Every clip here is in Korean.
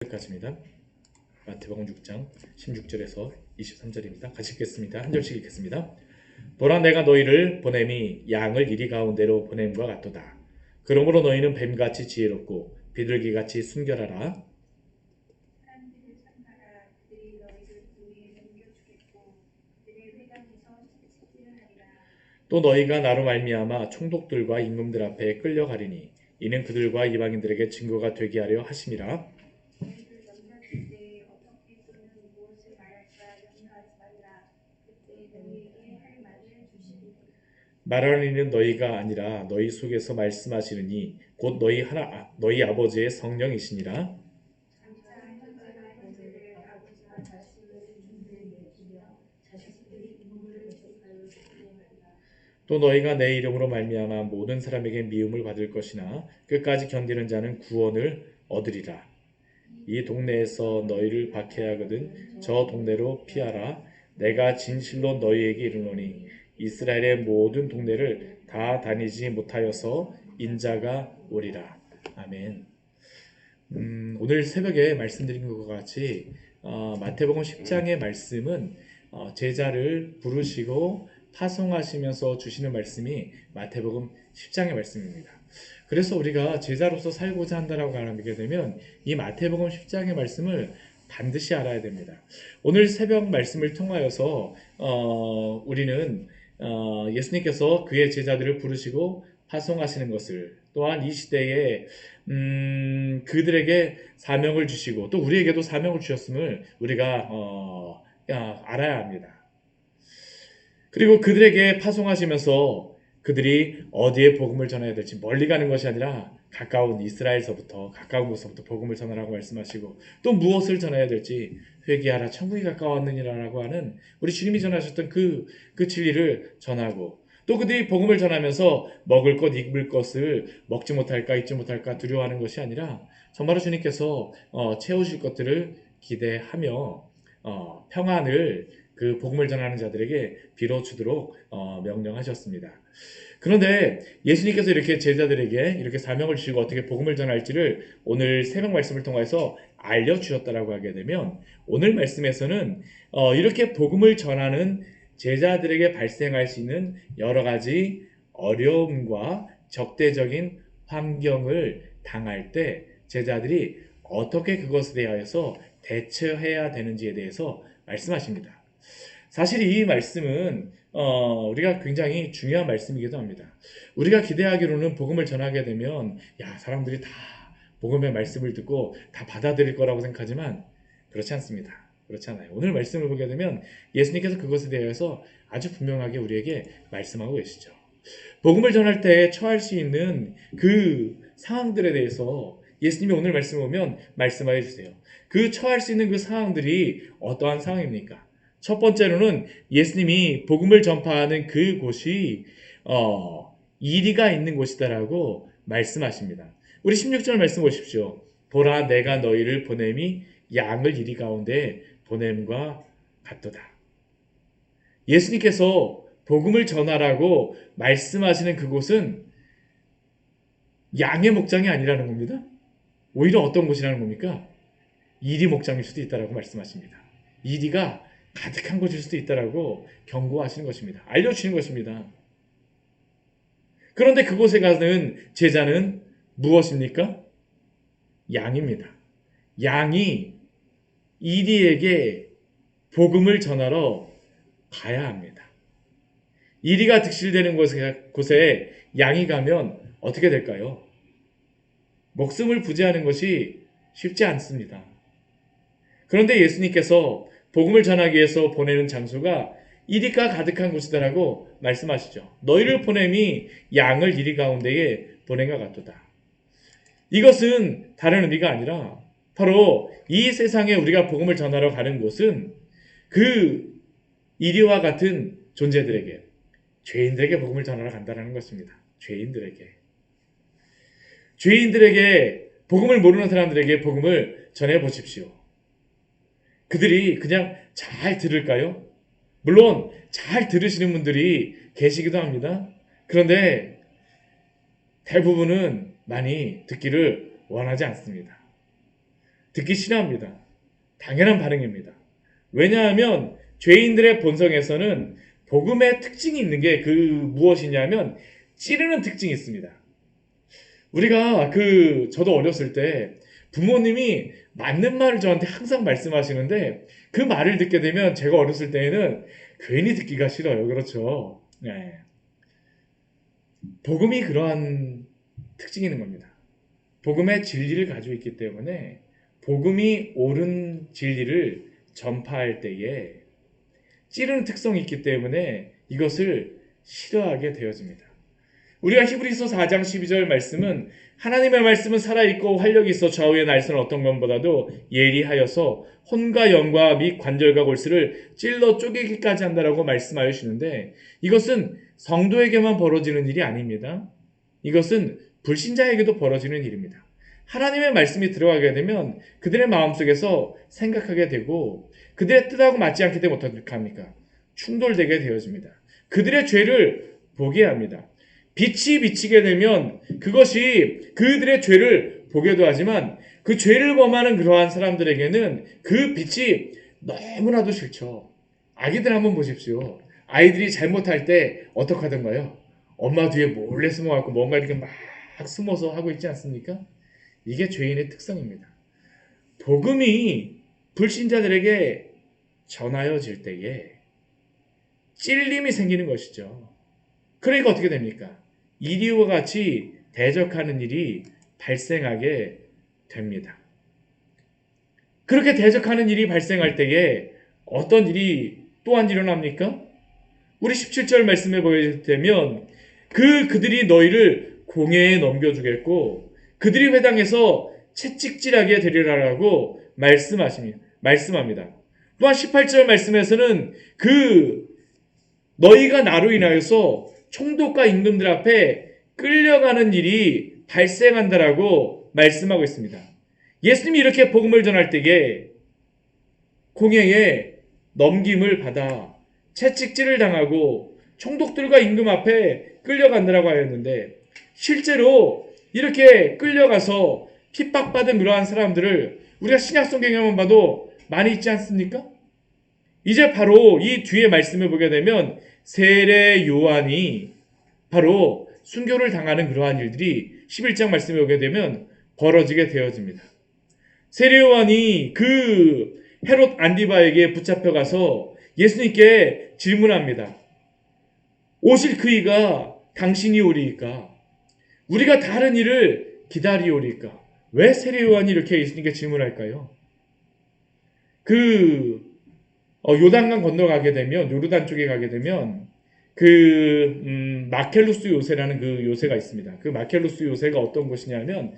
20절까지입니다. 마태복음 6장 16절에서 23절입니다. 같이 읽겠습니다. 한 절씩 읽겠습니다. 보라, 내가 너희를 보냄이 양을 이리 가운데로 보냄과 같도다. 그러므로 너희는 뱀같이 지혜롭고 비둘기같이 순결하라. 사람들을 삼가라. 그들이 너희를 우리에 넘겨주겠고 그들의 회당에서 채찍질을 하리라. 또 너희가 나로 말미암아 총독들과 임금들 앞에 끌려가리니 이는 그들과 이방인들에게 증거가 되게 하려 하심이라. 너희를 넘겨줄 때에 어떻게 또는 무엇을 말할까 염려하지 말라. 그때 너희에게 할 말을 주시리니 말하는 이는 너희가 아니라 너희 속에서 말씀하시느니 곧 너희 아버지의 성령이시니라. 장차 현재나 현재를 아버지와 말씀을 준비해 주며 자식들이 인물을 접하여 주리라. 또 너희가 내 이름으로 말미암아 모든 사람에게 미움을 받을 것이나 끝까지 견디는 자는 구원을 얻으리라. 이 동네에서 너희를 박해하거든 저 동네로 피하라. 내가 진실로 너희에게 이르노니 이스라엘의 모든 동네를 다 다니지 못하여서 인자가 오리라. 아멘. 오늘 새벽에 말씀드린 것과 같이 마태복음 10장의 말씀은 제자를 부르시고 파송하시면서 주시는 말씀이 마태복음 10장의 말씀입니다. 그래서 우리가 제자로서 살고자 한다라고 하게 되면 이 마태복음 10장의 말씀을 반드시 알아야 됩니다. 오늘 새벽 말씀을 통하여서 우리는 예수님께서 그의 제자들을 부르시고 파송하시는 것을, 또한 이 시대에 그들에게 사명을 주시고 또 우리에게도 사명을 주셨음을 우리가 알아야 합니다. 그리고 그들에게 파송하시면서 그들이 어디에 복음을 전해야 될지, 멀리 가는 것이 아니라 가까운 이스라엘서부터, 가까운 곳서부터 복음을 전하라고 말씀하시고, 또 무엇을 전해야 될지, 회개하라 천국이 가까웠느니라라고 하는 우리 주님이 전하셨던 그 진리를 전하고, 또 그들이 복음을 전하면서 먹을 것, 입을 것을 먹지 못할까, 입지 못할까 두려워하는 것이 아니라 정말로 주님께서 채우실 것들을 기대하며 평안을 그 복음을 전하는 자들에게 빌어주도록 명령하셨습니다. 그런데 예수님께서 이렇게 제자들에게 이렇게 사명을 주시고 어떻게 복음을 전할지를 오늘 새벽 말씀을 통해서 알려주셨다라고 하게 되면, 오늘 말씀에서는 이렇게 복음을 전하는 제자들에게 발생할 수 있는 여러 가지 어려움과 적대적인 환경을 당할 때 제자들이 어떻게 그것에 대하여서 대처해야 되는지에 대해서 말씀하십니다. 사실 이 말씀은 우리가 굉장히 중요한 말씀이기도 합니다. 우리가 기대하기로는 복음을 전하게 되면 사람들이 다 복음의 말씀을 듣고 다 받아들일 거라고 생각하지만 그렇지 않습니다. 그렇지 않아요. 오늘 말씀을 보게 되면 예수님께서 그것에 대해서 아주 분명하게 우리에게 말씀하고 계시죠. 복음을 전할 때 처할 수 있는 그 상황들에 대해서 예수님이 오늘 말씀을 보면 말씀하여 주세요. 그 처할 수 있는 그 상황들이 어떠한 상황입니까? 첫 번째로는 예수님이 복음을 전파하는 그 곳이 이리가 있는 곳이다라고 말씀하십니다. 우리 16절 말씀 보십시오. 보라, 내가 너희를 보냄이 양을 이리 가운데 보냄과 같도다. 예수님께서 복음을 전하라고 말씀하시는 그곳은 양의 목장이 아니라는 겁니다. 오히려 어떤 곳이라는 겁니까? 이리 목장일 수도 있다라고 말씀하십니다. 이리가 가득한 곳일 수도 있다라고 경고하시는 것입니다. 알려주시는 것입니다. 그런데 그곳에 가는 제자는 무엇입니까? 양입니다. 양이 이리에게 복음을 전하러 가야 합니다. 이리가 득실되는 곳에 양이 가면 어떻게 될까요? 목숨을 부지하는 것이 쉽지 않습니다. 그런데 예수님께서 복음을 전하기 위해서 보내는 장소가 이리가 가득한 곳이다라고 말씀하시죠. 너희를 보냄이 양을 이리 가운데에 보냄과 같도다. 이것은 다른 의미가 아니라 바로 이 세상에 우리가 복음을 전하러 가는 곳은 그 이리와 같은 존재들에게, 죄인들에게 복음을 전하러 간다는 것입니다. 죄인들에게 복음을 모르는 사람들에게 복음을 전해 보십시오. 그들이 그냥 잘 들을까요? 물론 잘 들으시는 분들이 계시기도 합니다. 그런데 대부분은 많이 듣기를 원하지 않습니다. 듣기 싫어합니다. 당연한 반응입니다. 왜냐하면 죄인들의 본성에서는 복음의 특징이 있는 게 그 무엇이냐면 찌르는 특징이 있습니다. 우리가 저도 어렸을 때 부모님이 맞는 말을 저한테 항상 말씀하시는데 그 말을 듣게 되면 제가 어렸을 때에는 괜히 듣기가 싫어요. 그렇죠? 네. 복음이 그러한 특징이 있는 겁니다. 복음의 진리를 가지고 있기 때문에 복음이 옳은 진리를 전파할 때에 찌르는 특성이 있기 때문에 이것을 싫어하게 되어집니다. 우리가 히브리서 4장 12절 말씀은 하나님의 말씀은 살아있고 활력이 있어 좌우의 날선은 어떤 것보다도 예리하여서 혼과 영과 및 관절과 골수를 찔러 쪼개기까지 한다라고 말씀하여 주시는데 이것은 성도에게만 벌어지는 일이 아닙니다. 이것은 불신자에게도 벌어지는 일입니다. 하나님의 말씀이 들어가게 되면 그들의 마음속에서 생각하게 되고 그들의 뜻하고 맞지 않기 때문에 어떻게 합니까? 충돌되게 되어집니다. 그들의 죄를 보게 합니다. 빛이 비치게 되면 그것이 그들의 죄를 보게도 하지만 그 죄를 범하는 그러한 사람들에게는 그 빛이 너무나도 싫죠. 아기들 한번 보십시오. 아이들이 잘못할 때 어떻게 하던가요? 엄마 뒤에 몰래 숨어갖고 뭔가 이렇게 막 숨어서 하고 있지 않습니까? 이게 죄인의 특성입니다. 복음이 불신자들에게 전하여질 때에 찔림이 생기는 것이죠. 그러니까 어떻게 됩니까? 이리와 같이 대적하는 일이 발생하게 됩니다. 그렇게 대적하는 일이 발생할 때에 어떤 일이 또한 일어납니까? 우리 17절 말씀에 보게 되면 그들이 너희를 공회에 넘겨주겠고 그들이 회당에서 채찍질하게 되리라라고 말씀합니다. 또한 18절 말씀에서는 너희가 나로 인하여서 총독과 임금들 앞에 끌려가는 일이 발생한다라고 말씀하고 있습니다. 예수님이 이렇게 복음을 전할 때에 공회에 넘김을 받아 채찍질을 당하고 총독들과 임금 앞에 끌려간다라고 하였는데 실제로 이렇게 끌려가서 핍박받은 그러한 사람들을 우리가 신약성경에만 봐도 많이 있지 않습니까? 이제 바로 이 뒤에 말씀을 보게 되면 세례 요한이 바로 순교를 당하는 그러한 일들이 11장 말씀에 오게 되면 벌어지게 되어집니다. 세례 요한이 헤롯 안디바에게 붙잡혀가서 예수님께 질문합니다. 오실 그이가 당신이 오리이까? 우리가 다른 일을 기다리오리까? 왜 세례 요한이 이렇게 예수님께 질문할까요? 요단강 건너가게 되면 요르단 쪽에 가게 되면 마켈루스 요새라는 그 요새가 있습니다. 그 마켈루스 요새가 어떤 곳이냐면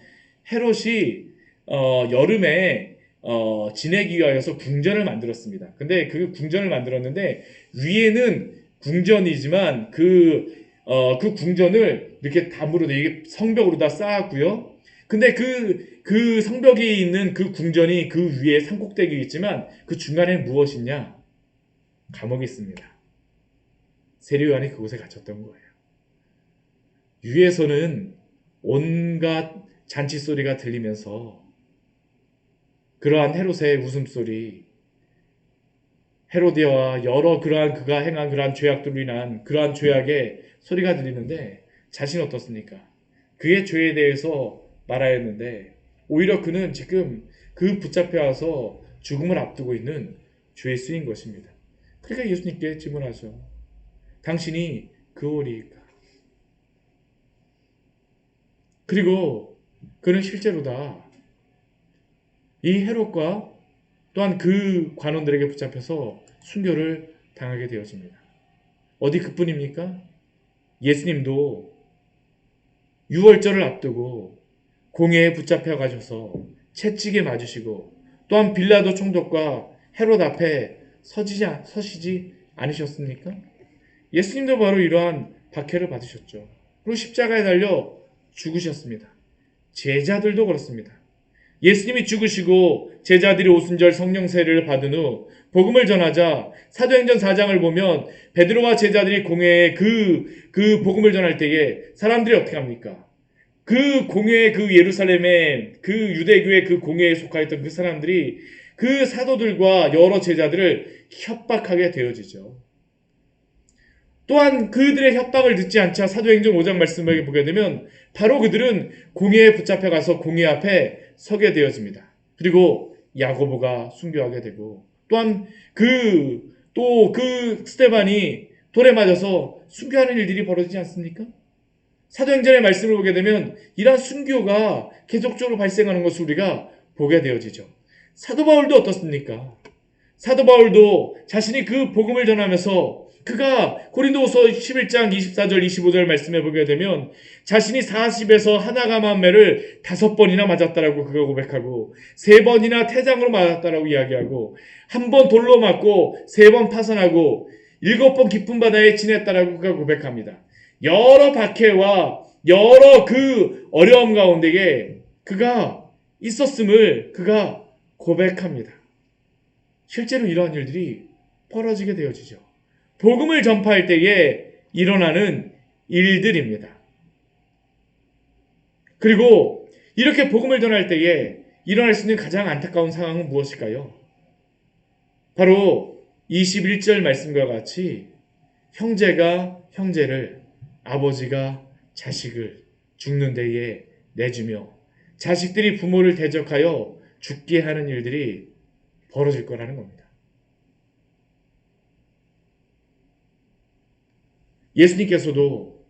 헤롯이 여름에 지내기 위하여서 궁전을 만들었습니다. 근데 그 궁전을 만들었는데 위에는 궁전이지만 그 궁전을 이렇게 담으로 이게 성벽으로 다 쌓았고요. 근데 그 성벽이 있는 그 궁전이 그 위에 산꼭대기 있지만 그 중간에 무엇이냐? 감옥이 있습니다. 세례 요한이 그곳에 갇혔던 거예요. 위에서는 온갖 잔치 소리가 들리면서 그러한 헤롯의 웃음소리, 헤로디아와 여러 그가 행한 그러한 죄악들로 인한 그러한 죄악의 소리가 들리는데 자신은 어떻습니까? 그의 죄에 대해서 말하였는데 오히려 그는 지금 붙잡혀 와서 죽음을 앞두고 있는 죄수인 것입니다. 그러니까 예수님께 질문하죠. 당신이 그오리이까? 그리고 그는 실제로다. 이 헤롯과 또한 그 관원들에게 붙잡혀서 순교를 당하게 되어집니다. 어디 그뿐입니까? 예수님도 유월절을 앞두고 공회에 붙잡혀 가셔서 채찍에 맞으시고 또한 빌라도 총독과 헤롯 앞에 서시지 않으셨습니까? 예수님도 바로 이러한 박해를 받으셨죠. 그리고 십자가에 달려 죽으셨습니다. 제자들도 그렇습니다. 예수님이 죽으시고 제자들이 오순절 성령 세례를 받은 후 복음을 전하자 사도행전 4장을 보면 베드로와 제자들이 공회에 그 복음을 전할 때에 사람들이 어떻게 합니까? 그 공회, 그 예루살렘의 그 유대교의 그 공회에 속하였던 그 사람들이 그 사도들과 여러 제자들을 협박하게 되어지죠. 또한 그들의 협박을 듣지 않자 사도행전 5장 말씀을 보게 되면 바로 그들은 공회에 붙잡혀가서 공회 앞에 서게 되어집니다. 그리고 야고보가 순교하게 되고 또한 그 스데반이 돌에 맞아서 순교하는 일들이 벌어지지 않습니까? 사도행전의 말씀을 보게 되면 이러한 순교가 계속적으로 발생하는 것을 우리가 보게 되어지죠. 사도 바울도 어떻습니까? 사도 바울도 자신이 그 복음을 전하면서 그가 고린도후서 11장 24절 25절 말씀해 보게 되면 자신이 40에서 하나가만매를 5번이나 맞았다라고 그가 고백하고 3번이나 태장으로 맞았다라고 이야기하고 1번 돌로 맞고 3번 파선하고 7번 깊은 바다에 지냈다라고 그가 고백합니다. 여러 박해와 여러 그 어려움 가운데에 그가 있었음을 그가 고백합니다. 실제로 이러한 일들이 벌어지게 되어지죠. 복음을 전파할 때에 일어나는 일들입니다. 그리고 이렇게 복음을 전할 때에 일어날 수 있는 가장 안타까운 상황은 무엇일까요? 바로 21절 말씀과 같이 형제가 형제를, 아버지가 자식을 죽는 데에 내주며 자식들이 부모를 대적하여 죽게 하는 일들이 벌어질 거라는 겁니다. 예수님께서도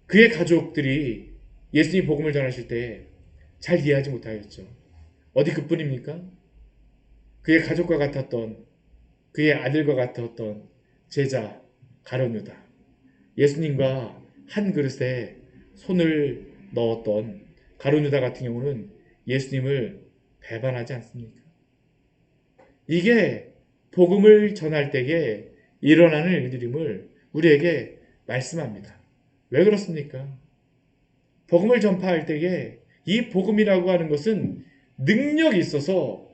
그의 가족들이 예수님 복음을 전하실 때 잘 이해하지 못하였죠. 어디 그뿐입니까? 그의 가족과 같았던, 그의 아들과 같았던 제자 가룟 유다, 예수님과 한 그릇에 손을 넣었던 가룟 유다 같은 경우는 예수님을 배반하지 않습니까? 이게 복음을 전할 때에 일어나는 일들임을 우리에게 말씀합니다. 왜 그렇습니까? 복음을 전파할 때에 이 복음이라고 하는 것은 능력이 있어서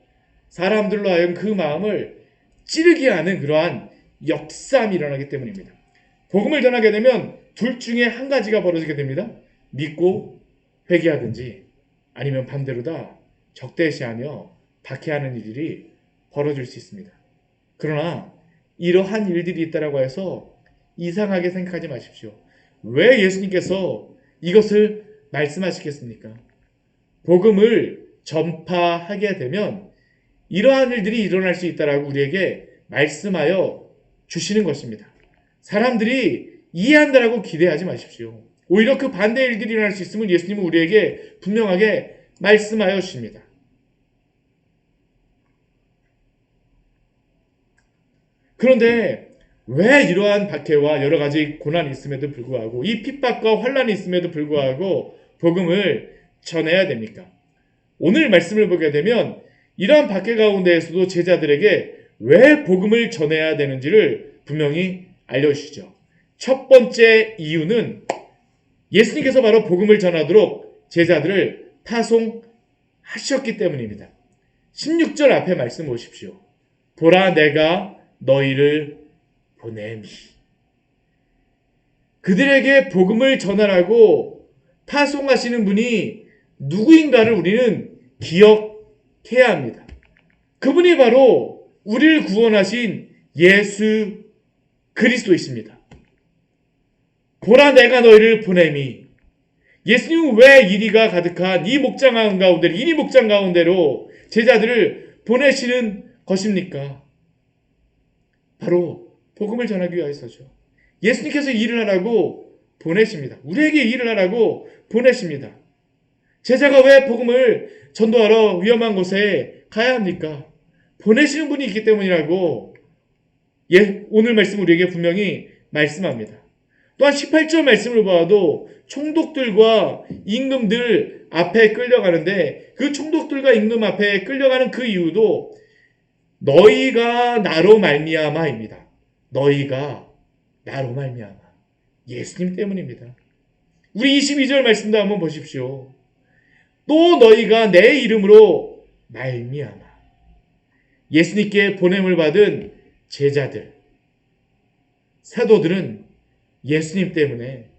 사람들로 하여금 그 마음을 찌르게 하는 그러한 역사함이 일어나기 때문입니다. 복음을 전하게 되면 둘 중에 한 가지가 벌어지게 됩니다. 믿고 회개하든지 아니면 반대로다 적대시하며 박해하는 일들이 벌어질 수 있습니다. 그러나 이러한 일들이 있다라고 해서 이상하게 생각하지 마십시오. 왜 예수님께서 이것을 말씀하시겠습니까? 복음을 전파하게 되면 이러한 일들이 일어날 수 있다라고 우리에게 말씀하여 주시는 것입니다. 사람들이 이해한다라고 기대하지 마십시오. 오히려 그 반대의 일들이 일어날 수 있음을 예수님은 우리에게 분명하게 말씀하여 주십니다. 그런데 왜 이러한 박해와 여러 가지 고난이 있음에도 불구하고 이 핍박과 환난이 있음에도 불구하고 복음을 전해야 됩니까? 오늘 말씀을 보게 되면 이러한 박해 가운데에서도 제자들에게 왜 복음을 전해야 되는지를 분명히 알려주시죠. 첫 번째 이유는 예수님께서 바로 복음을 전하도록 제자들을 파송하셨기 때문입니다. 16절 앞에 말씀 보십시오. 보라 내가 너희를 보냄이. 그들에게 복음을 전하라고 파송하시는 분이 누구인가를 우리는 기억해야 합니다. 그분이 바로 우리를 구원하신 예수 그리스도이십니다. 보라 내가 너희를 보냄이. 예수님은 왜 이리가 가득한 이 목장 가운데로, 이리 목장 가운데로 제자들을 보내시는 것입니까? 바로 복음을 전하기 위해서죠. 예수님께서 일을 하라고 보내십니다. 우리에게 일을 하라고 보내십니다. 제자가 왜 복음을 전도하러 위험한 곳에 가야 합니까? 보내시는 분이 있기 때문이라고 오늘 말씀 우리에게 분명히 말씀합니다. 또한 18절 말씀을 봐도 총독들과 임금들 앞에 끌려가는데 그 총독들과 임금 앞에 끌려가는 그 이유도 너희가 나로 말미암아입니다. 너희가 나로 말미암아. 예수님 때문입니다. 우리 22절 말씀도 한번 보십시오. 또 너희가 내 이름으로 말미암아. 예수님께 보냄을 받은 제자들, 사도들은 예수님 때문에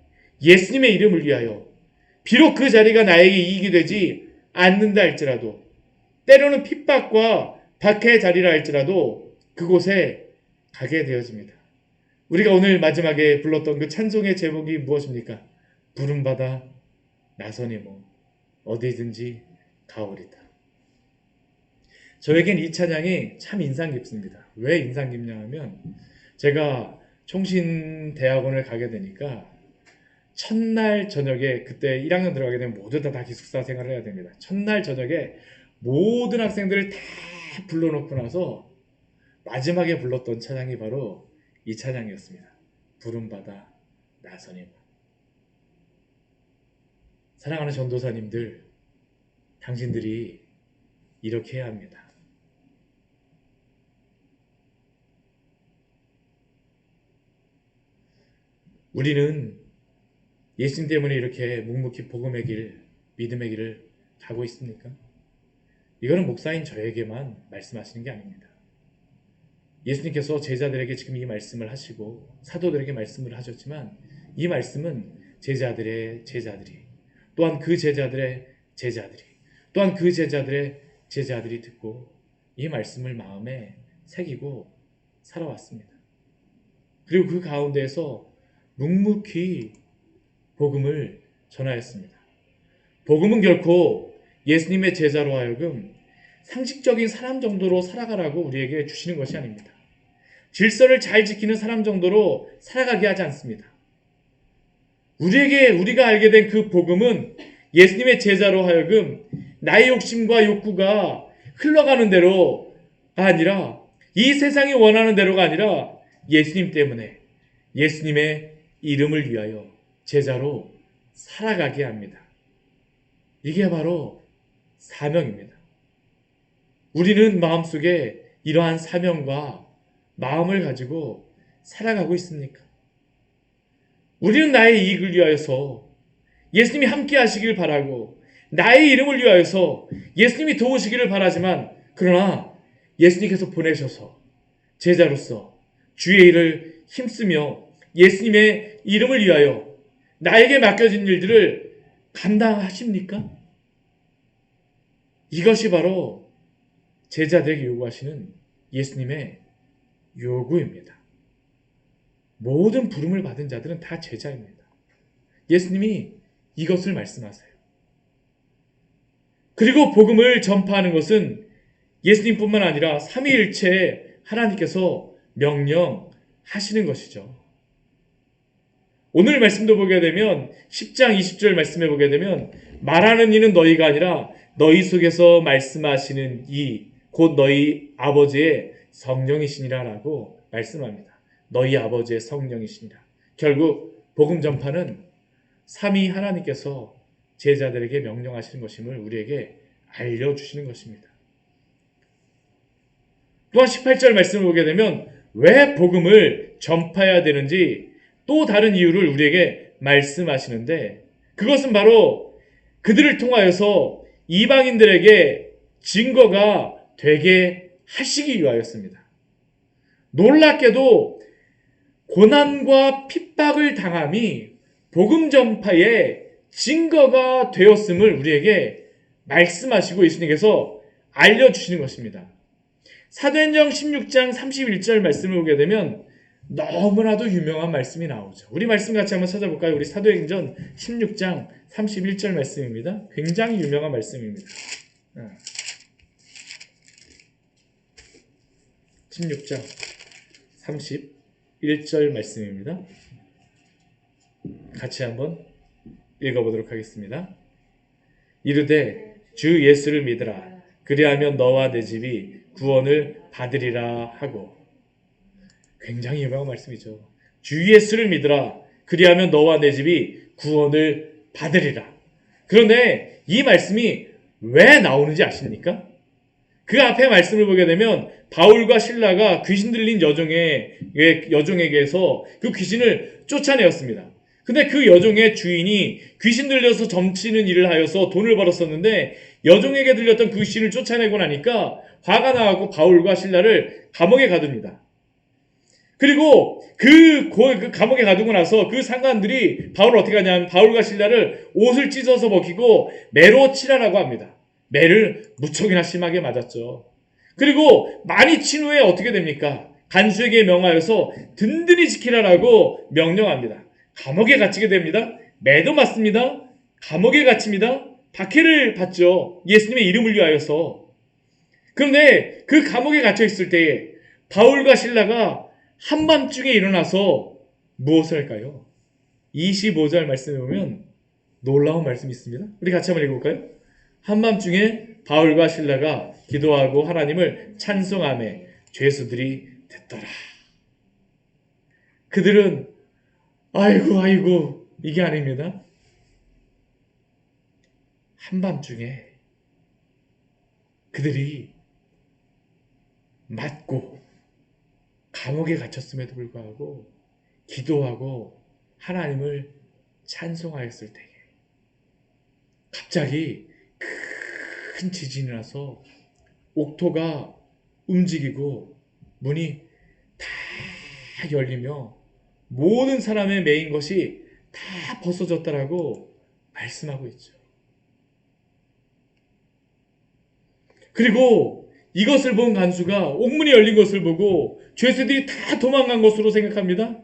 예수님의 이름을 위하여 비록 그 자리가 나에게 이익이 되지 않는다 할지라도 때로는 핍박과 박해의 자리라 할지라도 그곳에 가게 되어집니다. 우리가 오늘 마지막에 불렀던 그 찬송의 제목이 무엇입니까? 부름받아 나서니모 어디든지 가오리다. 저에겐 이 찬양이 참 인상 깊습니다. 왜 인상 깊냐 하면 제가 총신대학원을 가게 되니까 첫날 저녁에 그때 1학년 들어가게 되면 모두 다 기숙사 생활을 해야 됩니다. 첫날 저녁에 모든 학생들을 다 불러놓고 나서 마지막에 불렀던 찬양이 바로 이 찬양이었습니다. 부름받아 나서니모. 사랑하는 전도사님들, 당신들이 이렇게 해야 합니다. 우리는 예수님 때문에 이렇게 묵묵히 복음의 길, 믿음의 길을 가고 있습니까? 이거는 목사인 저에게만 말씀하시는 게 아닙니다. 예수님께서 제자들에게 지금 이 말씀을 하시고 사도들에게 말씀을 하셨지만 이 말씀은 제자들의 제자들이 또한 그 제자들의 제자들이 또한 그 제자들의 제자들이 듣고 이 말씀을 마음에 새기고 살아왔습니다. 그리고 그 가운데에서 묵묵히 복음을 전하였습니다. 복음은 결코 예수님의 제자로 하여금 상식적인 사람 정도로 살아가라고 우리에게 주시는 것이 아닙니다. 질서를 잘 지키는 사람 정도로 살아가게 하지 않습니다. 우리가 알게 된 그 복음은 예수님의 제자로 하여금 나의 욕심과 욕구가 흘러가는 대로가 아니라 이 세상이 원하는 대로가 아니라 예수님 때문에 예수님의 이름을 위하여 제자로 살아가게 합니다. 이게 바로 사명입니다. 우리는 마음속에 이러한 사명과 마음을 가지고 살아가고 있습니까? 우리는 나의 이익을 위하여서 예수님이 함께 하시길 바라고 나의 이름을 위하여서 예수님이 도우시기를 바라지만 그러나 예수님께서 보내셔서 제자로서 주의 일을 힘쓰며 예수님의 이름을 위하여 나에게 맡겨진 일들을 감당하십니까? 이것이 바로 제자들에게 요구하시는 예수님의 요구입니다. 모든 부름을 받은 자들은 다 제자입니다. 예수님이 이것을 말씀하세요. 그리고 복음을 전파하는 것은 예수님뿐만 아니라 삼위일체 하나님께서 명령하시는 것이죠. 오늘 말씀도 보게 되면 10장 20절 말씀에 보게 되면 말하는 이는 너희가 아니라 너희 속에서 말씀하시는 이 곧 너희 아버지의 성령이시니라 라고 말씀합니다. 너희 아버지의 성령이시니라. 결국 복음 전파는 삼위 하나님께서 제자들에게 명령하시는 것임을 우리에게 알려주시는 것입니다. 또한 18절 말씀을 보게 되면 왜 복음을 전파해야 되는지 또 다른 이유를 우리에게 말씀하시는데 그것은 바로 그들을 통하여서 이방인들에게 증거가 되게 하시기 위하였습니다. 놀랍게도 고난과 핍박을 당함이 복음 전파의 증거가 되었음을 우리에게 말씀하시고 예수님께서 알려주시는 것입니다. 사도행전 16장 31절 말씀을 보게 되면 너무나도 유명한 말씀이 나오죠. 우리 말씀 같이 한번 찾아볼까요? 우리 사도행전 16장 31절 말씀입니다. 굉장히 유명한 말씀입니다. 16장 31절 말씀입니다. 같이 한번 읽어보도록 하겠습니다. 이르되 주 예수를 믿으라. 그리하면 너와 내 집이 구원을 받으리라 하고. 굉장히 유명한 말씀이죠. 주 예수를 믿으라. 그리하면 너와 내 집이 구원을 받으리라. 그런데 이 말씀이 왜 나오는지 아십니까? 그 앞에 말씀을 보게 되면 바울과 실라가 귀신 들린 여종에게서 그 귀신을 쫓아내었습니다. 근데 그 여종의 주인이 귀신 들려서 점치는 일을 하여서 돈을 벌었었는데 여종에게 들렸던 그 귀신을 쫓아내고 나니까 화가 나고 바울과 실라를 감옥에 가둡니다. 그리고 그 감옥에 가두고 나서 그 상관들이 바울을 어떻게 하냐면 바울과 실라를 옷을 찢어서 벗기고 매로 치라라고 합니다. 매를 무척이나 심하게 맞았죠. 그리고 많이 친 후에 어떻게 됩니까? 간수에게 명하여서 든든히 지키라라고 명령합니다. 감옥에 갇히게 됩니다. 매도 맞습니다. 감옥에 갇힙니다. 박해를 받죠. 예수님의 이름을 위하여서. 그런데 그 감옥에 갇혀 있을 때에 바울과 실라가 한밤중에 일어나서 무엇을 할까요? 25절 말씀에 보면 놀라운 말씀이 있습니다. 우리 같이 한번 읽어볼까요? 한밤중에 바울과 실라가 기도하고 하나님을 찬송하며 죄수들이 됐더라. 그들은 아이고 이게 아닙니다. 한밤중에 그들이 맞고 감옥에 갇혔음에도 불구하고 기도하고 하나님을 찬송하였을 때에 갑자기 큰 지진이 나서 옥토가 움직이고 문이 다 열리며 모든 사람의 매인 것이 다 벗어졌다라고 말씀하고 있죠. 그리고 이것을 본 간수가 옥문이 열린 것을 보고 죄수들이 다 도망간 것으로 생각합니다.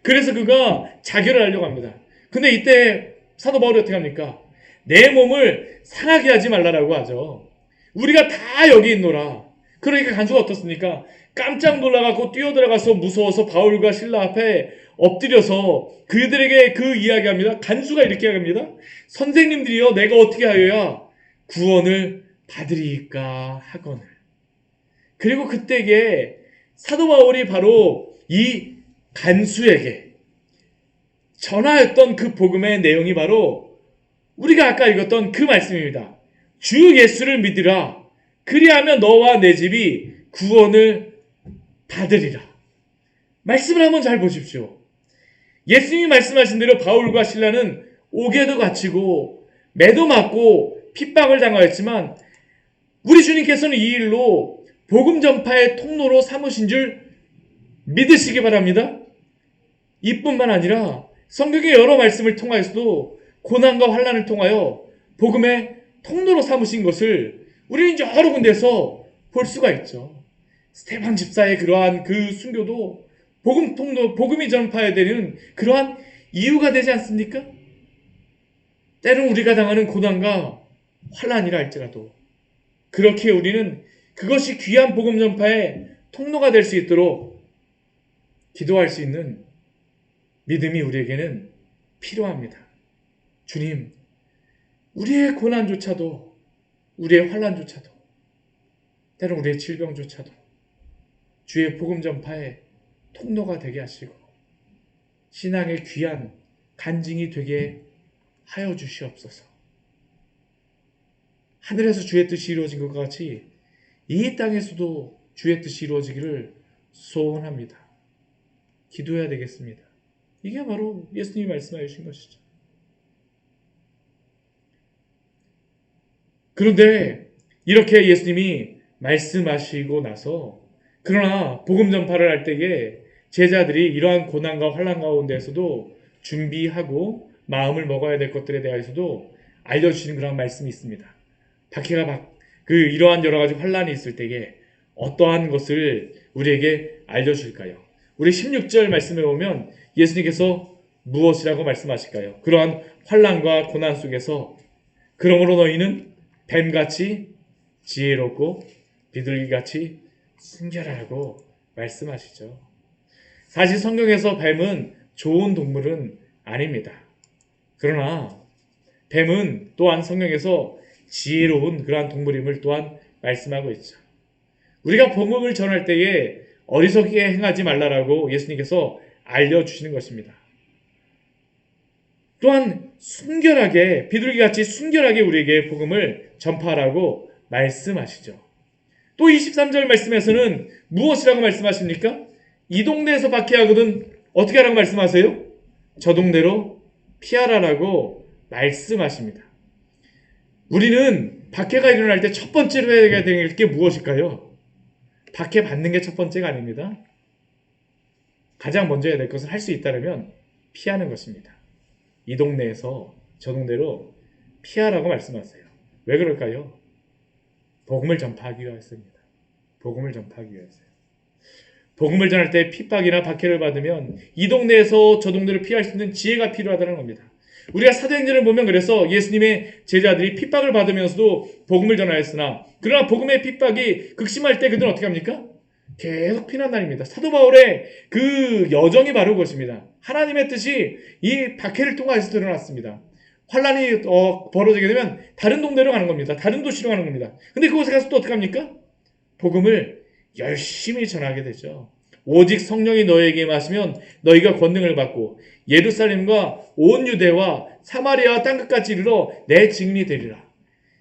그래서 그가 자결을 하려고 합니다. 근데 이때 사도 바울이 어떻게 합니까? 내 몸을 상하게 하지 말라라고 하죠. 우리가 다 여기 있노라. 그러니까 간수가 어떻습니까? 깜짝 놀라갖고 뛰어들어가서 무서워서 바울과 실라 앞에 엎드려서 그들에게 그 이야기합니다. 간수가 이렇게 합니다. 선생님들이여 내가 어떻게 하여야 구원을 받으리까 하거늘. 그리고 그때에 사도 바울이 바로 이 간수에게 전하였던 그 복음의 내용이 바로 우리가 아까 읽었던 그 말씀입니다. 주 예수를 믿으라. 그리하면 너와 내 집이 구원을 받으리라. 말씀을 한번 잘 보십시오. 예수님이 말씀하신 대로 바울과 실라는 옥에도 갇히고 매도 맞고 핍박을 당하였지만 우리 주님께서는 이 일로 복음 전파의 통로로 삼으신 줄 믿으시기 바랍니다. 이뿐만 아니라 성경의 여러 말씀을 통하여서도 고난과 환난을 통하여 복음의 통로로 삼으신 것을 우리는 여러 군데서 볼 수가 있죠. 스테반 집사의 그러한 그 순교도 복음 통로, 복음이 전파해야 되는 그러한 이유가 되지 않습니까? 때론 우리가 당하는 고난과 환난이라 할지라도 그렇게 우리는 그것이 귀한 복음 전파의 통로가 될 수 있도록 기도할 수 있는 믿음이 우리에게는 필요합니다. 주님, 우리의 고난조차도, 우리의 환난조차도, 때론 우리의 질병조차도 주의 복음 전파의 통로가 되게 하시고 신앙의 귀한 간증이 되게 하여 주시옵소서. 하늘에서 주의 뜻이 이루어진 것과 같이 이 땅에서도 주의 뜻이 이루어지기를 소원합니다. 기도해야 되겠습니다. 이게 바로 예수님이 말씀하여 주신 것이죠. 그런데 이렇게 예수님이 말씀하시고 나서 그러나 복음 전파를 할 때에 제자들이 이러한 고난과 환난 가운데에서도 준비하고 마음을 먹어야 될 것들에 대해서도 알려주시는 그런 말씀이 있습니다. 박해가 이러한 여러 가지 환난이 있을 때에 어떠한 것을 우리에게 알려줄까요? 우리 16절 말씀에 보면 예수님께서 무엇이라고 말씀하실까요? 그러한 환난과 고난 속에서 그러므로 너희는 뱀같이 지혜롭고 비둘기같이 순결하라고 말씀하시죠. 사실 성경에서 뱀은 좋은 동물은 아닙니다. 그러나 뱀은 또한 성경에서 지혜로운 그러한 동물임을 또한 말씀하고 있죠. 우리가 복음을 전할 때에 어리석게 행하지 말라라고 예수님께서 알려주시는 것입니다. 또한 순결하게 비둘기같이 순결하게 우리에게 복음을 전파하라고 말씀하시죠. 또 23절 말씀에서는 무엇이라고 말씀하십니까? 이 동네에서 박해하거든 어떻게 하라고 말씀하세요? 저 동네로 피하라라고 말씀하십니다. 우리는 박해가 일어날 때 첫 번째로 해야 될 게 무엇일까요? 박해 받는 게 첫 번째가 아닙니다. 가장 먼저 해야 될 것을 할 수 있다면 피하는 것입니다. 이 동네에서 저 동네로 피하라고 말씀하세요. 왜 그럴까요? 복음을 전파하기 위해서입니다. 복음을 전파하기 위해서요. 복음을 전할 때 핍박이나 박해를 받으면 이 동네에서 저 동네를 피할 수 있는 지혜가 필요하다는 겁니다. 우리가 사도행전을 보면 그래서 예수님의 제자들이 핍박을 받으면서도 복음을 전하였으나 그러나 복음의 핍박이 극심할 때 그들은 어떻게 합니까? 계속 피난다닙니다. 사도 바울의 그 여정이 바로 그것입니다. 하나님의 뜻이 이 박해를 통해서 드러났습니다. 환란이 벌어지게 되면 다른 동네로 가는 겁니다. 다른 도시로 가는 겁니다. 근데 그곳에 가서 또 어떻게 합니까? 복음을 열심히 전하게 되죠. 오직 성령이 너에게 임하시면 너희가 권능을 받고 예루살렘과 온 유대와 사마리아와 땅끝까지 이르러 내 증인이 되리라.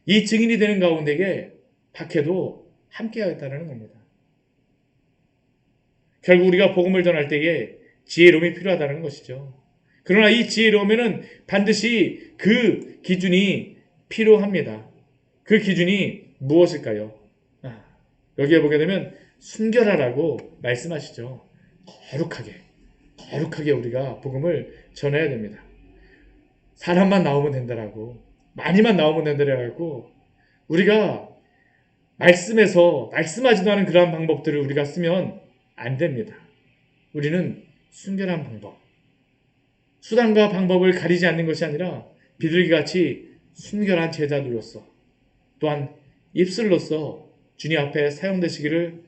이 증인이 되는 가운데에 박해도 함께하겠다는 겁니다. 결국 우리가 복음을 전할 때에 지혜로움이 필요하다는 것이죠. 그러나 이 지혜로움에는 반드시 그 기준이 필요합니다. 그 기준이 무엇일까요? 여기에 보게 되면 순결하라고 말씀하시죠. 거룩하게 우리가 복음을 전해야 됩니다. 사람만 나오면 된다라고, 많이만 나오면 된다라고 우리가 말씀에서 말씀하지도 않은 그러한 방법들을 우리가 쓰면 안 됩니다. 우리는 순결한 방법, 수단과 방법을 가리지 않는 것이 아니라 비둘기같이 순결한 제자들로서 또한 입술로서 주님 앞에 사용되시기를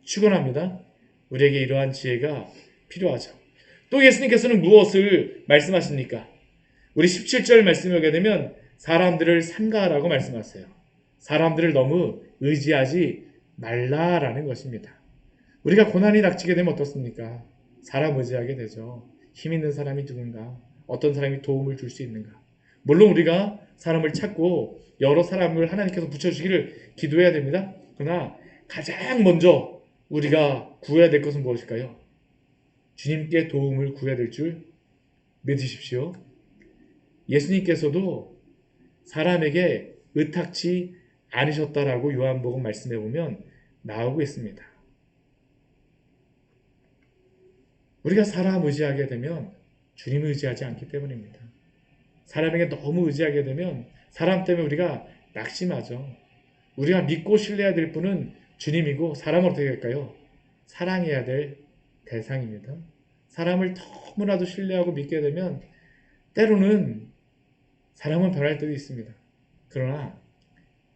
축원합니다. 우리에게 이러한 지혜가 필요하죠. 또 예수님께서는 무엇을 말씀하십니까? 우리 17절 말씀에 오게 되면 사람들을 삼가하라고 말씀하세요. 사람들을 너무 의지하지 말라라는 것입니다. 우리가 고난이 닥치게 되면 어떻습니까? 사람 의지하게 되죠. 힘 있는 사람이 누군가? 어떤 사람이 도움을 줄 수 있는가? 물론 우리가 사람을 찾고 여러 사람을 하나님께서 붙여주기를 기도해야 됩니다. 그러나 가장 먼저 우리가 구해야 될 것은 무엇일까요? 주님께 도움을 구해야 될 줄 믿으십시오. 예수님께서도 사람에게 의탁치 않으셨다라고 요한복음 말씀해 보면 나오고 있습니다. 우리가 사람 의지하게 되면 주님을 의지하지 않기 때문입니다. 사람에게 너무 의지하게 되면 사람 때문에 우리가 낙심하죠. 우리가 믿고 신뢰해야 될 분은 주님이고 사람은 어떻게 할까요? 사랑해야 될 대상입니다. 사람을 너무나도 신뢰하고 믿게 되면 때로는 사람은 변할 때도 있습니다. 그러나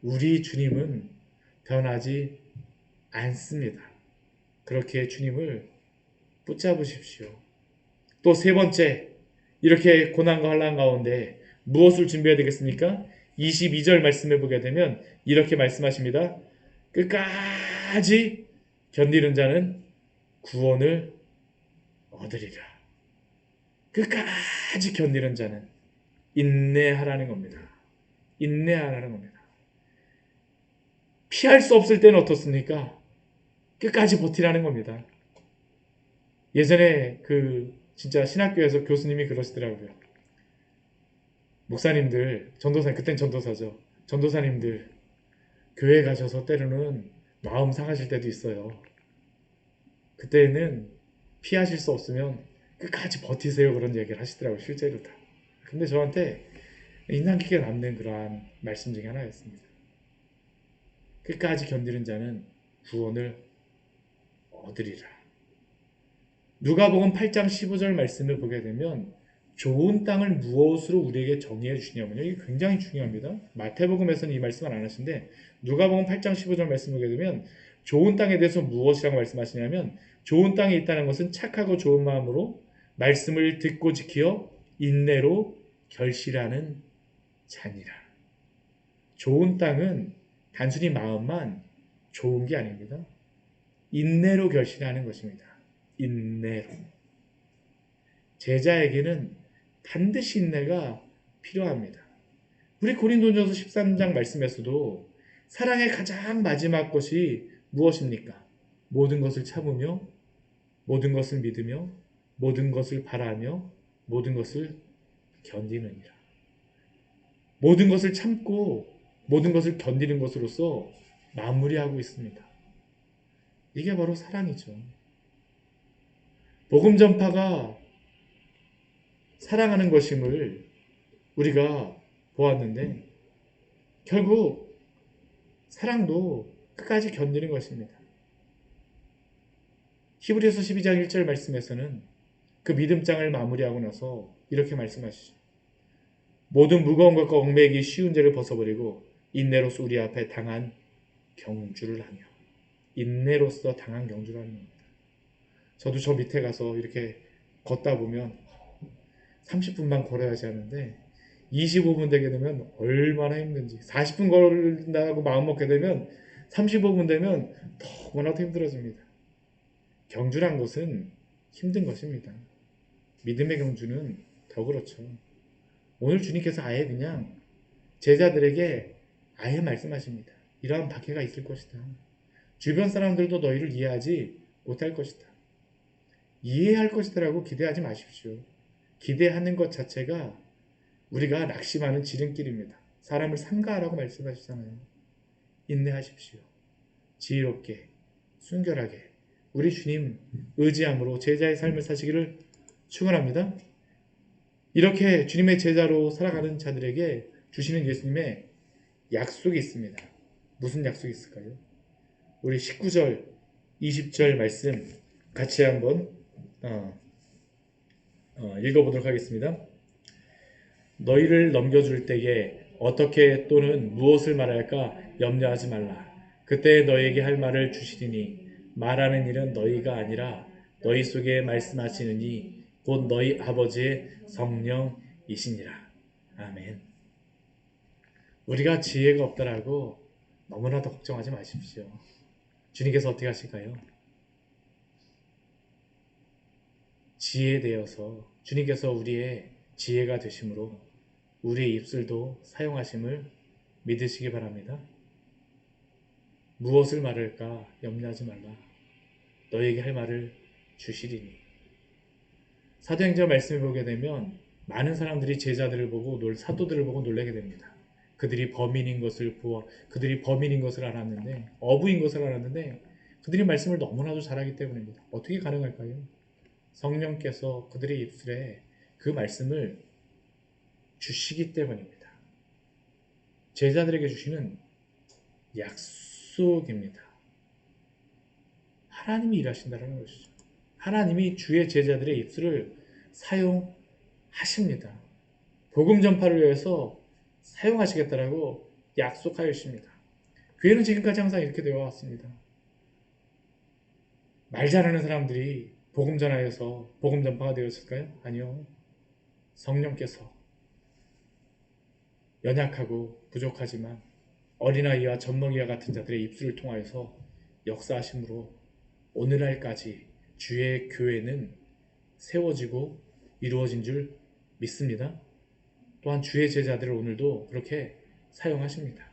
우리 주님은 변하지 않습니다. 그렇게 주님을 붙잡으십시오. 또 세 번째, 이렇게 고난과 환난 가운데 무엇을 준비해야 되겠습니까? 22절 말씀해 보게 되면 이렇게 말씀하십니다. 끝까지 견디는 자는 구원을 얻으리라. 끝까지 견디는 자는 인내하라는 겁니다. 인내하라는 겁니다. 피할 수 없을 때는 어떻습니까? 끝까지 버티라는 겁니다. 예전에 진짜 신학교에서 교수님이 그러시더라고요. 목사님들, 전도사, 그땐 전도사죠. 전도사님들, 교회 가셔서 때로는 마음 상하실 때도 있어요. 그때는 피하실 수 없으면 끝까지 버티세요. 그런 얘기를 하시더라고요. 실제로 다. 근데 저한테 인상 깊게 남는 그러한 말씀 중에 하나였습니다. 끝까지 견디는 자는 구원을 얻으리라. 누가복음 8장 15절 말씀을 보게 되면 좋은 땅을 무엇으로 우리에게 정의해 주시냐면요. 이게 굉장히 중요합니다. 마태복음에서는 이 말씀을 안 하시는데 누가복음 8장 15절 말씀을 보게 되면 좋은 땅에 대해서 무엇이라고 말씀하시냐면 좋은 땅에 있다는 것은 착하고 좋은 마음으로 말씀을 듣고 지키어 인내로 결실하는 자니라. 좋은 땅은 단순히 마음만 좋은 게 아닙니다. 인내로 결실하는 것입니다. 인내로. 제자에게는 반드시 인내가 필요합니다. 우리 고린도전서 13장 말씀에서도 사랑의 가장 마지막 것이 무엇입니까? 모든 것을 참으며 모든 것을 믿으며 모든 것을 바라며 모든 것을 견디느니라. 모든 것을 참고 모든 것을 견디는 것으로서 마무리하고 있습니다. 이게 바로 사랑이죠. 복음 전파가 사랑하는 것임을 우리가 보았는데 결국 사랑도 끝까지 견디는 것입니다. 히브리서 12장 1절 말씀에서는 그 믿음장을 마무리하고 나서 이렇게 말씀하시죠. 모든 무거운 것과 얽매이기 쉬운 죄를 벗어버리고 인내로서 우리 앞에 당한 경주를 하며 인내로서 당한 경주를 하는 겁니다. 저도 저 밑에 가서 이렇게 걷다 보면 30분만 걸어야지 하는데 25분 되게 되면 얼마나 힘든지 40분 걸린다고 마음먹게 되면 35분 되면 너무나도 힘들어집니다. 경주란 것은 힘든 것입니다. 믿음의 경주는 더 그렇죠. 오늘 주님께서 아예 그냥 제자들에게 아예 말씀하십니다. 이러한 박해가 있을 것이다. 주변 사람들도 너희를 이해하지 못할 것이다. 이해할 것이다라고 기대하지 마십시오. 기대하는 것 자체가 우리가 낙심하는 지름길입니다. 사람을 삼가하라고 말씀하시잖아요. 인내하십시오. 지혜롭게, 순결하게 우리 주님 의지함으로 제자의 삶을 사시기를 축원합니다. 이렇게 주님의 제자로 살아가는 자들에게 주시는 예수님의 약속이 있습니다. 무슨 약속이 있을까요? 우리 19절, 20절 말씀 같이 한번 읽어보도록 하겠습니다. 너희를 넘겨줄 때에 어떻게 또는 무엇을 말할까 염려하지 말라. 그때 너희에게 할 말을 주시리니 말하는 일은 너희가 아니라 너희 속에 말씀하시는 이 곧 너희 아버지의 성령이시니라. 아멘. 우리가 지혜가 없다라고 너무나도 걱정하지 마십시오. 주님께서 어떻게 하실까요? 지혜되어서 주님께서 우리의 지혜가 되심으로 우리의 입술도 사용하심을 믿으시기 바랍니다. 무엇을 말할까 염려하지 말라. 너에게 할 말을 주시리니. 사도행전 말씀을 보게 되면 많은 사람들이 제자들을 보고 사도들을 보고 놀라게 됩니다. 그들이 범인인 것을 알았는데 어부인 것을 알았는데 그들이 말씀을 너무나도 잘하기 때문입니다. 어떻게 가능할까요? 성령께서 그들의 입술에 그 말씀을 주시기 때문입니다. 제자들에게 주시는 약속입니다. 하나님이 일하신다는 것이죠. 하나님이 주의 제자들의 입술을 사용하십니다. 복음 전파를 위해서 사용하시겠다라고 약속하였습니다. 교회는 지금까지 항상 이렇게 되어 왔습니다. 말 잘하는 사람들이 복음 전하여서 복음 전파가 되었을까요? 아니요. 성령께서 연약하고 부족하지만 어린아이와 젖먹이와 같은 자들의 입술을 통하여서 역사하심으로 오늘날까지 주의 교회는 세워지고 이루어진 줄 믿습니다. 또한 주의 제자들을 오늘도 그렇게 사용하십니다.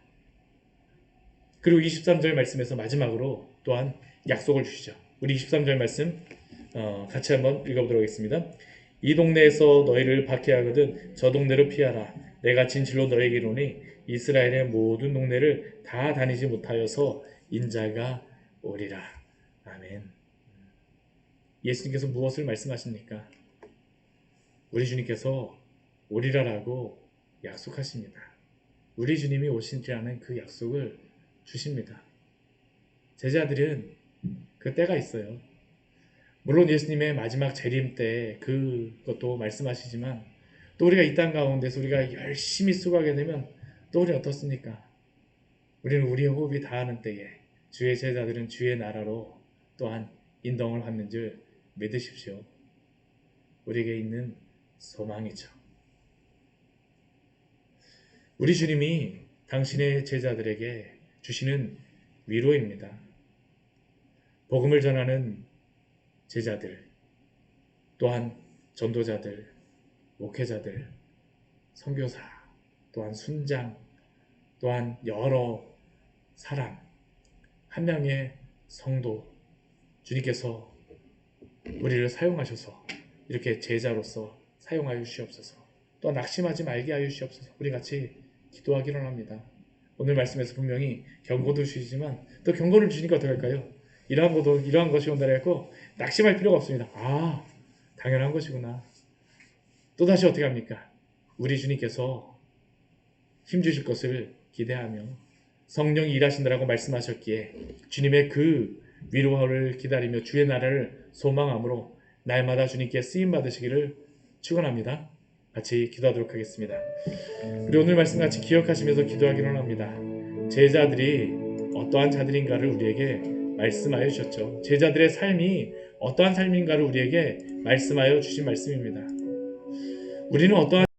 그리고 23절 말씀에서 마지막으로 또한 약속을 주시죠. 우리 23절 말씀 같이 한번 읽어보도록 하겠습니다. 이 동네에서 너희를 박해하거든 저 동네로 피하라. 내가 진실로 너희에게 이르노니 이스라엘의 모든 동네를 다 다니지 못하여서 인자가 오리라. 아멘. 예수님께서 무엇을 말씀하십니까? 우리 주님께서 오리라라고 약속하십니다. 우리 주님이 오시리라는 그 약속을 주십니다. 제자들은 그 때가 있어요. 물론 예수님의 마지막 재림 때 그것도 말씀하시지만 또 우리가 이 땅 가운데서 우리가 열심히 수고하게 되면 또 우리는 어떻습니까? 우리는 우리의 호흡이 다하는 때에 주의 제자들은 주의 나라로 또한 인정을 받는 줄 믿으십시오. 우리에게 있는 소망이죠. 우리 주님이 당신의 제자들에게 주시는 위로입니다. 복음을 전하는 제자들, 또한 전도자들, 목회자들, 선교사, 또한 순장, 또한 여러 사람, 한 명의 성도, 주님께서 우리를 사용하셔서 이렇게 제자로서 사용하여 주시옵소서. 또 낙심하지 말게 하여 주시옵소서. 우리 같이 기도하기를 합니다. 오늘 말씀에서 분명히 경고도 주시지만 또 경고를 주시니까 어떡할까요? 이러한 것이 온다 해서 낙심할 필요가 없습니다. 당연한 것이구나. 또다시 어떻게 합니까? 우리 주님께서 힘주실 것을 기대하며 성령이 일하신다라고 말씀하셨기에 주님의 그 위로를 기다리며 주의 날을 소망함으로 날마다 주님께 쓰임 받으시기를 축원합니다. 같이 기도하도록 하겠습니다. 우리 오늘 말씀 같이 기억하시면서 기도하기를 원합니다. 제자들이 어떠한 자들인가를 우리에게 말씀하여 주셨죠. 제자들의 삶이 어떠한 삶인가를 우리에게 말씀하여 주신 말씀입니다. 우리는 어떠한